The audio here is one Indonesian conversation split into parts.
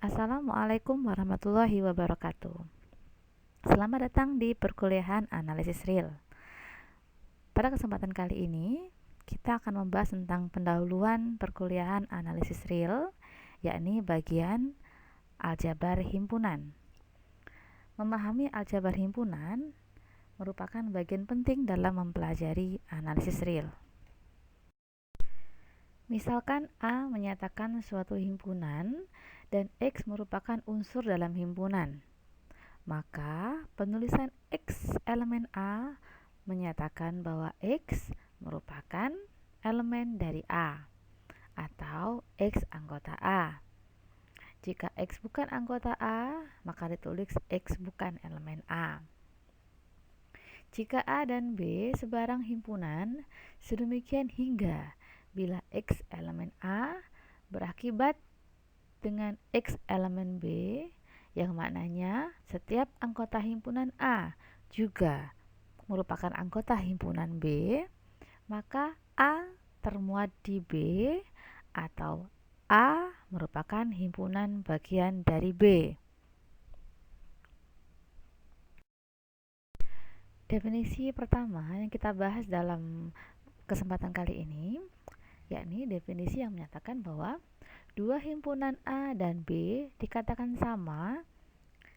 Assalamualaikum warahmatullahi wabarakatuh. Selamat datang di perkuliahan analisis real. Pada kesempatan kali ini, kita akan membahas tentang pendahuluan perkuliahan analisis real, yakni bagian aljabar himpunan. Memahami aljabar himpunan merupakan bagian penting dalam mempelajari analisis real. Misalkan A menyatakan suatu himpunan dan X merupakan unsur dalam himpunan. Maka penulisan X elemen A menyatakan bahwa X merupakan elemen dari A atau X anggota A. Jika X bukan anggota A, maka ditulis X bukan elemen A. Jika A dan B sebarang himpunan, sedemikian hingga bila X elemen A berakibat dengan X elemen B, yang maknanya setiap anggota himpunan A juga merupakan anggota himpunan B, maka A termuat di B atau A merupakan himpunan bagian dari B. Definisi pertama yang kita bahas dalam kesempatan kali ini, yakni definisi yang menyatakan bahwa dua himpunan A dan B dikatakan sama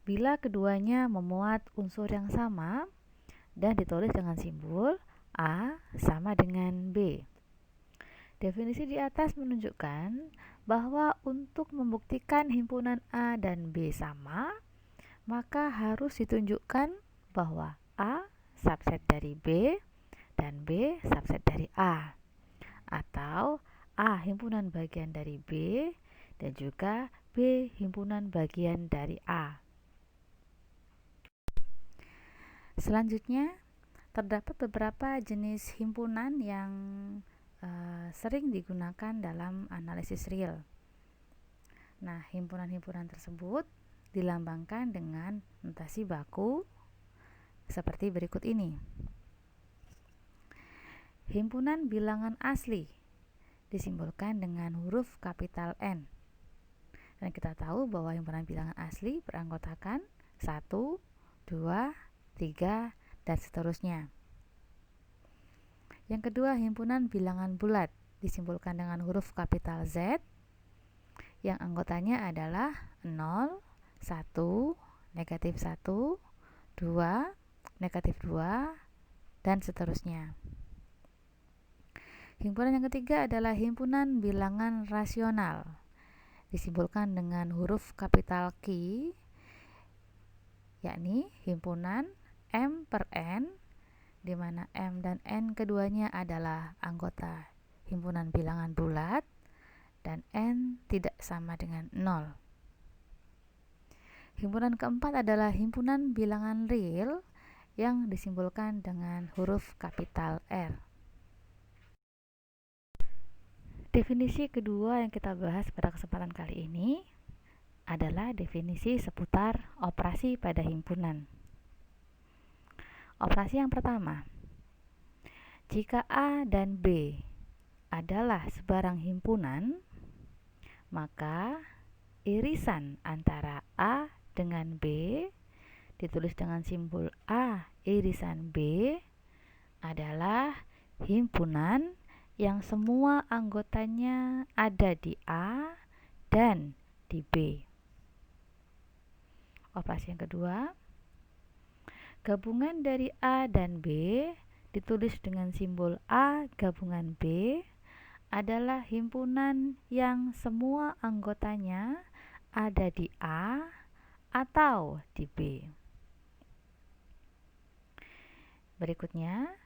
bila keduanya memuat unsur yang sama dan ditulis dengan simbol A sama dengan B. Definisi di atas menunjukkan bahwa untuk membuktikan himpunan A dan B sama, maka harus ditunjukkan bahwa A subset dari B dan B subset dari A, atau A himpunan bagian dari B dan juga B himpunan bagian dari A. Selanjutnya, terdapat beberapa jenis himpunan yang sering digunakan dalam analisis real. Nah, himpunan-himpunan tersebut dilambangkan dengan notasi baku seperti berikut ini. Himpunan bilangan asli disimbolkan dengan huruf kapital N. Dan kita tahu bahwa himpunan bilangan asli beranggotakan 1, 2, 3, dan seterusnya. Yang kedua, himpunan bilangan bulat disimbolkan dengan huruf kapital Z, yang anggotanya adalah 0, 1, negatif 1, 2, negatif 2, dan seterusnya. Himpunan yang ketiga adalah himpunan bilangan rasional, disimbolkan dengan huruf kapital Q, yakni himpunan M per N, di mana M dan N keduanya adalah anggota himpunan bilangan bulat dan N tidak sama dengan 0. Himpunan keempat adalah himpunan bilangan real yang disimbolkan dengan huruf kapital R. Definisi kedua yang kita bahas pada kesempatan kali ini adalah definisi seputar operasi pada himpunan. Operasi yang pertama, jika A dan B adalah sebarang himpunan, maka irisan antara A dengan B ditulis dengan simbol A irisan B adalah himpunan yang semua anggotanya ada di A dan di B. Operasi yang kedua, gabungan dari A dan B ditulis dengan simbol A gabungan B adalah himpunan yang semua anggotanya ada di A atau di B. Berikutnya,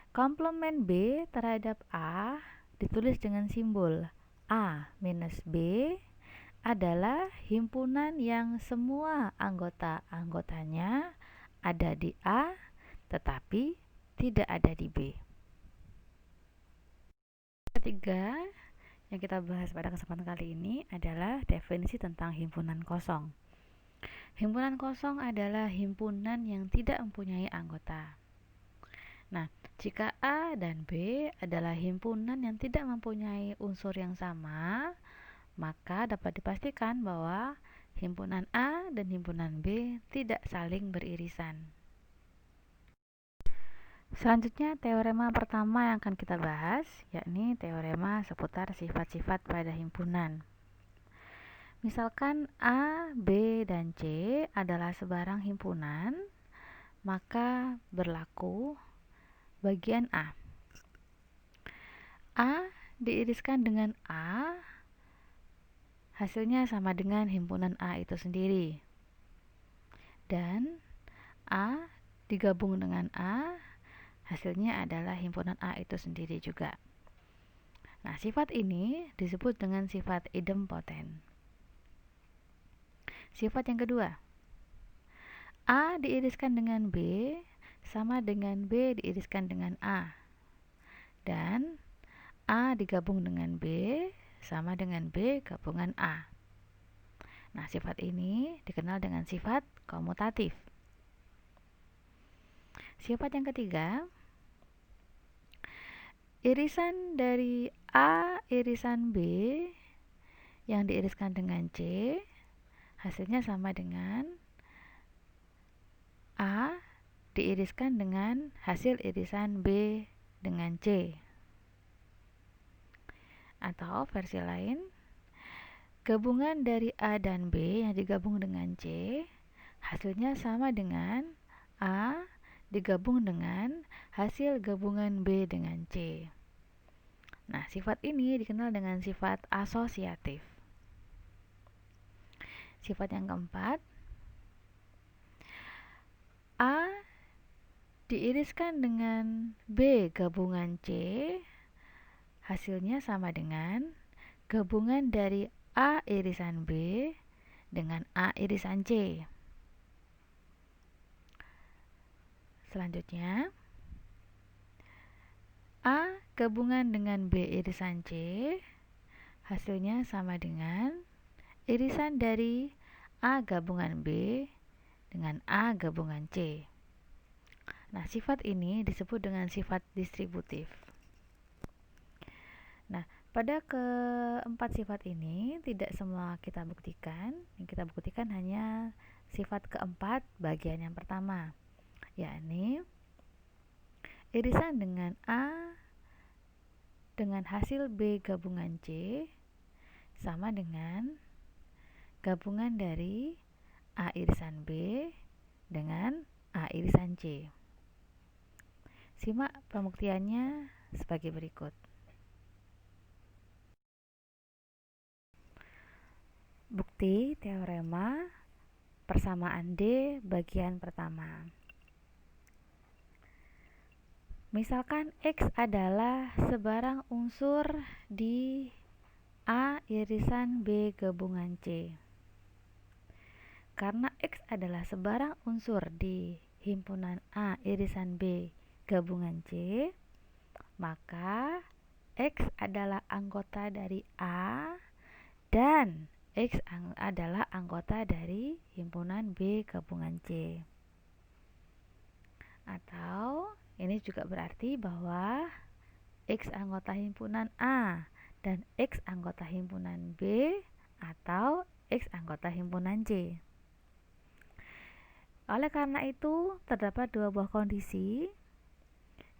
komplement B terhadap A ditulis dengan simbol A minus B adalah himpunan yang semua anggota-anggotanya ada di A tetapi tidak ada di B. Ketiga yang kita bahas pada kesempatan kali ini adalah definisi tentang himpunan kosong. Himpunan kosong adalah himpunan yang tidak mempunyai anggota. Nah, jika A dan B adalah himpunan yang tidak mempunyai unsur yang sama, maka dapat dipastikan bahwa himpunan A dan himpunan B tidak saling beririsan. Selanjutnya teorema pertama yang akan kita bahas, yakni teorema seputar sifat-sifat pada himpunan. Misalkan A, B, dan C adalah sebarang himpunan, maka berlaku bagian A. A diiriskan dengan A, hasilnya sama dengan himpunan A itu sendiri. Dan A digabung dengan A, hasilnya adalah himpunan A itu sendiri juga. Nah, sifat ini disebut dengan sifat idempoten. Sifat yang kedua, A diiriskan dengan B sama dengan B diiriskan dengan A. Dan A digabung dengan B sama dengan B gabungan A. Nah, sifat ini dikenal dengan sifat komutatif. Sifat yang ketiga, irisan dari A irisan B yang diiriskan dengan C, hasilnya sama dengan A diiriskan dengan hasil irisan B dengan C. Atau versi lain, gabungan dari A dan B yang digabung dengan C, hasilnya sama dengan A digabung dengan hasil gabungan B dengan C. Nah, sifat ini dikenal dengan sifat asosiatif. Sifat yang keempat, A diiriskan dengan B gabungan C, hasilnya sama dengan gabungan dari A irisan B dengan A irisan C. Selanjutnya, A gabungan dengan B irisan C, hasilnya sama dengan irisan dari A gabungan B dengan A gabungan C. Nah, sifat ini disebut dengan sifat distributif. Nah, pada keempat sifat ini tidak semua kita buktikan. Yang kita buktikan hanya sifat keempat bagian yang pertama, yakni irisan dengan A dengan hasil B gabungan C sama dengan gabungan dari A irisan B dengan A irisan C. Simak pembuktiannya sebagai berikut. Bukti teorema persamaan D bagian pertama. Misalkan X adalah sebarang unsur di A irisan B gabungan C. Karena X adalah sebarang unsur di himpunan A irisan B gabungan C, maka X adalah anggota dari A dan X adalah anggota dari himpunan B gabungan C. Atau ini juga berarti bahwa X anggota himpunan A dan X anggota himpunan B atau X anggota himpunan C. Oleh karena itu, terdapat dua buah kondisi,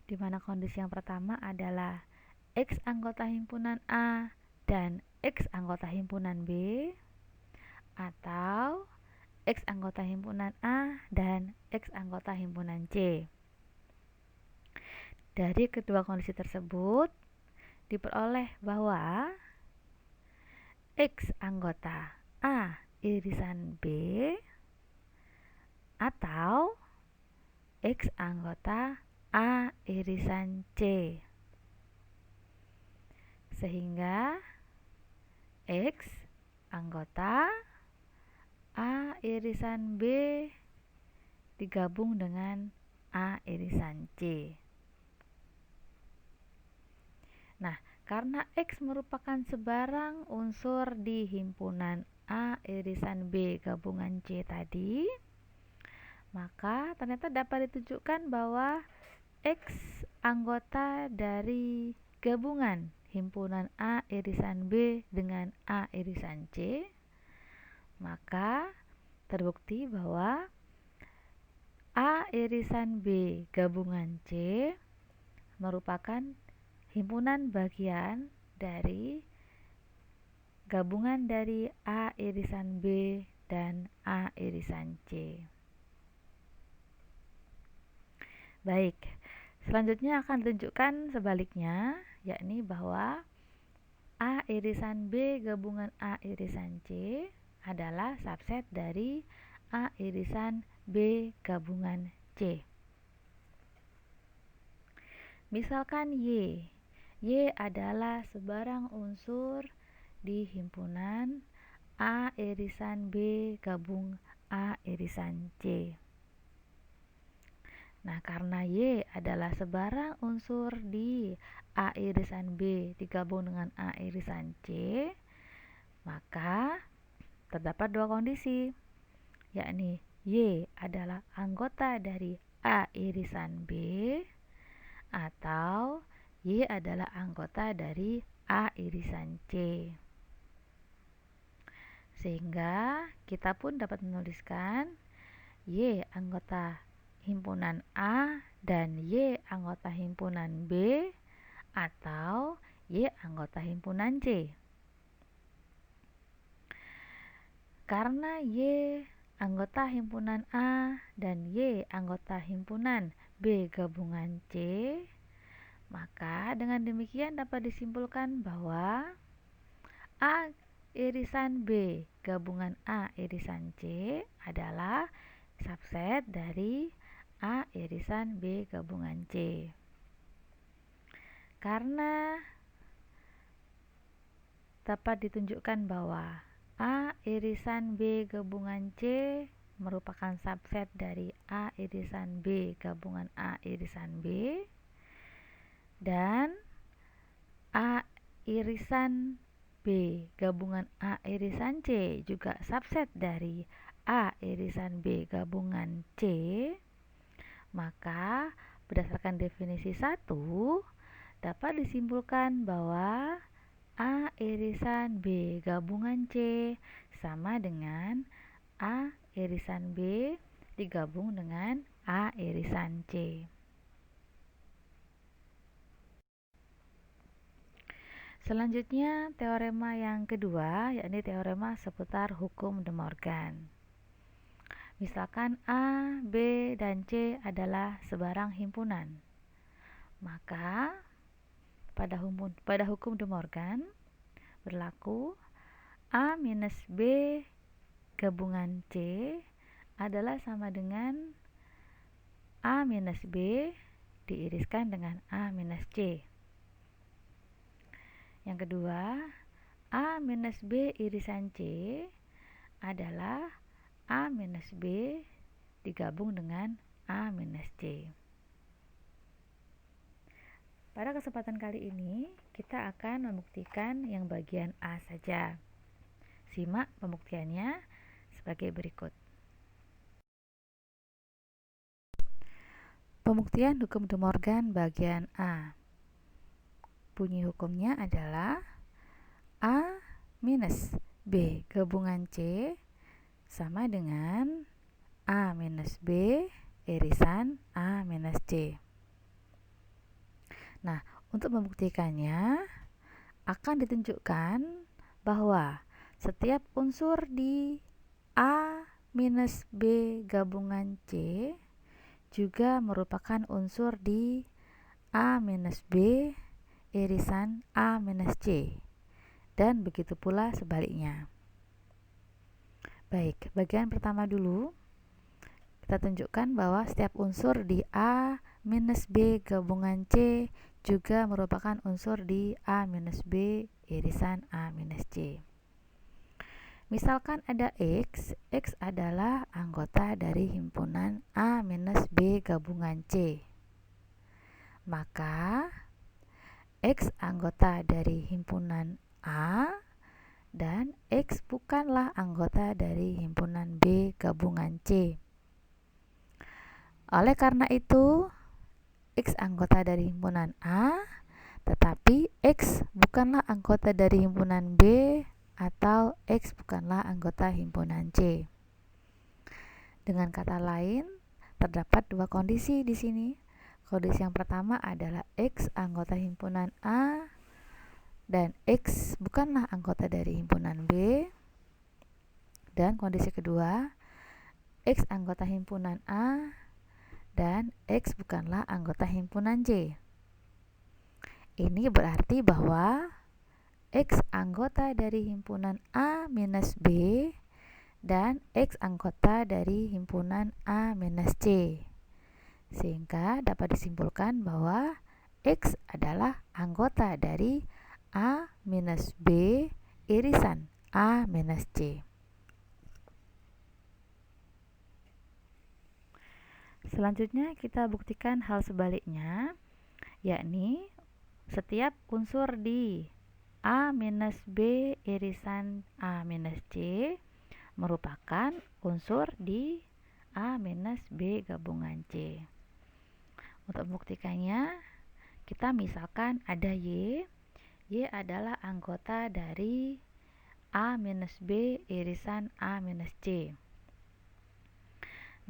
di mana kondisi yang pertama adalah X anggota himpunan A dan X anggota himpunan B, atau X anggota himpunan A dan X anggota himpunan C. Dari kedua kondisi tersebut, diperoleh bahwa X anggota A irisan B atau X anggota A irisan C, sehingga X anggota A irisan B digabung dengan A irisan C. Nah, karena X merupakan sebarang unsur di himpunan A irisan B gabungan C tadi, maka ternyata dapat ditunjukkan bahwa X anggota dari gabungan himpunan A irisan B dengan A irisan C Maka terbukti bahwa A irisan B gabungan C merupakan himpunan bagian dari gabungan dari A irisan B dan A irisan C. Baik, selanjutnya akan ditunjukkan sebaliknya, yakni bahwa A irisan B gabungan A irisan C adalah subset dari A irisan B gabungan C. Misalkan Y adalah sebarang unsur di himpunan A irisan B gabung A irisan C. Nah, karena Y adalah sebarang unsur di A irisan B digabung dengan A irisan C, maka terdapat dua kondisi, yakni Y adalah anggota dari A irisan B atau Y adalah anggota dari A irisan C. Sehingga kita pun dapat menuliskan Y anggota himpunan A dan Y anggota himpunan B atau Y anggota himpunan C. Karena Y anggota himpunan A dan Y anggota himpunan B gabungan C, maka dengan demikian dapat disimpulkan bahwa A irisan B gabungan A irisan C adalah subset dari A irisan B gabungan C. Karena dapat ditunjukkan bahwa A irisan B gabungan C merupakan subset dari A irisan B gabungan A irisan B, dan A irisan B gabungan A irisan C juga subset dari A irisan B gabungan C, maka berdasarkan definisi 1 dapat disimpulkan bahwa A irisan B gabungan C sama dengan A irisan B digabung dengan A irisan C. Selanjutnya teorema yang kedua, yakni teorema seputar hukum De Morgan. Misalkan A, B, dan C adalah sebarang himpunan, maka pada hukum De Morgan berlaku A minus B gabungan C adalah sama dengan A minus B diiriskan dengan A minus C. Yang kedua, A minus B irisan C adalah A minus B digabung dengan A minus C. Pada kesempatan kali ini, kita akan membuktikan yang bagian A saja. Simak pembuktiannya sebagai berikut. Pembuktian hukum De Morgan bagian A. Bunyi hukumnya adalah A minus B gabungan C sama dengan A minus B irisan A minus C. Nah, untuk membuktikannya akan ditunjukkan bahwa setiap unsur di A minus B gabungan C juga merupakan unsur di A minus B irisan A minus C, dan begitu pula sebaliknya. Baik, bagian pertama dulu kita tunjukkan bahwa setiap unsur di A minus B gabungan C juga merupakan unsur di A minus B irisan A minus C. Misalkan ada X adalah anggota dari himpunan A minus B gabungan C. Maka X anggota dari himpunan A dan X bukanlah anggota dari himpunan B gabungan C. Oleh karena itu, X anggota dari himpunan A, tetapi X bukanlah anggota dari himpunan B atau X bukanlah anggota himpunan C. Dengan kata lain, terdapat dua kondisi di sini. Kondisi yang pertama adalah X anggota himpunan A dan X bukanlah anggota dari himpunan B. Dan kondisi kedua, X anggota himpunan A dan X bukanlah anggota himpunan C. Ini berarti bahwa X anggota dari himpunan A minus B dan X anggota dari himpunan A minus C. Sehingga dapat disimpulkan bahwa X adalah anggota dari A minus B irisan A minus C. Selanjutnya kita buktikan hal sebaliknya, yakni setiap unsur di A minus B irisan A minus C merupakan unsur di A minus B gabungan C. Untuk membuktikannya, kita misalkan ada Y adalah anggota dari A minus B irisan A minus C.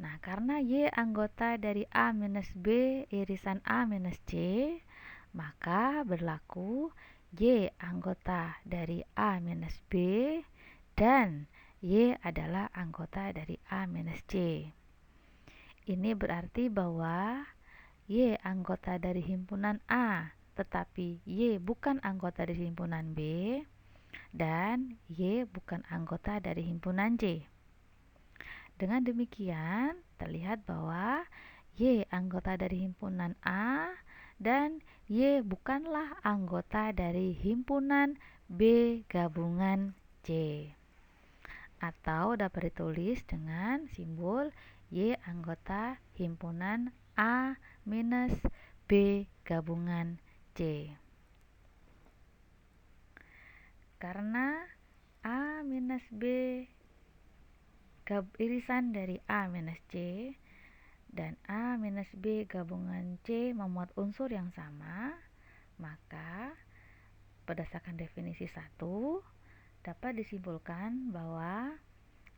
Nah, karena Y anggota dari A minus B irisan A minus C, maka berlaku Y anggota dari A minus B dan Y adalah anggota dari A minus C. Ini berarti bahwa Y anggota dari himpunan A, tetapi Y bukan anggota dari himpunan B, dan Y bukan anggota dari himpunan C. Dengan demikian, terlihat bahwa Y anggota dari himpunan A dan Y bukanlah anggota dari himpunan B gabungan C. Atau dapat ditulis dengan simbol Y anggota himpunan A minus B gabungan C. Karena A minus B irisan dari A minus C dan A minus B gabungan C memuat unsur yang sama, maka berdasarkan definisi 1 dapat disimpulkan bahwa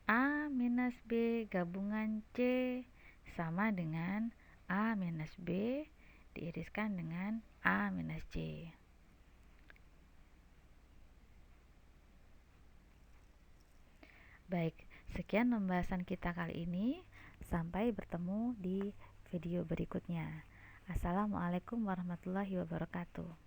A minus B gabungan C sama dengan A minus B diiriskan dengan A minus C. Baik, sekian pembahasan kita kali ini. Sampai bertemu di video berikutnya. Assalamualaikum warahmatullahi wabarakatuh.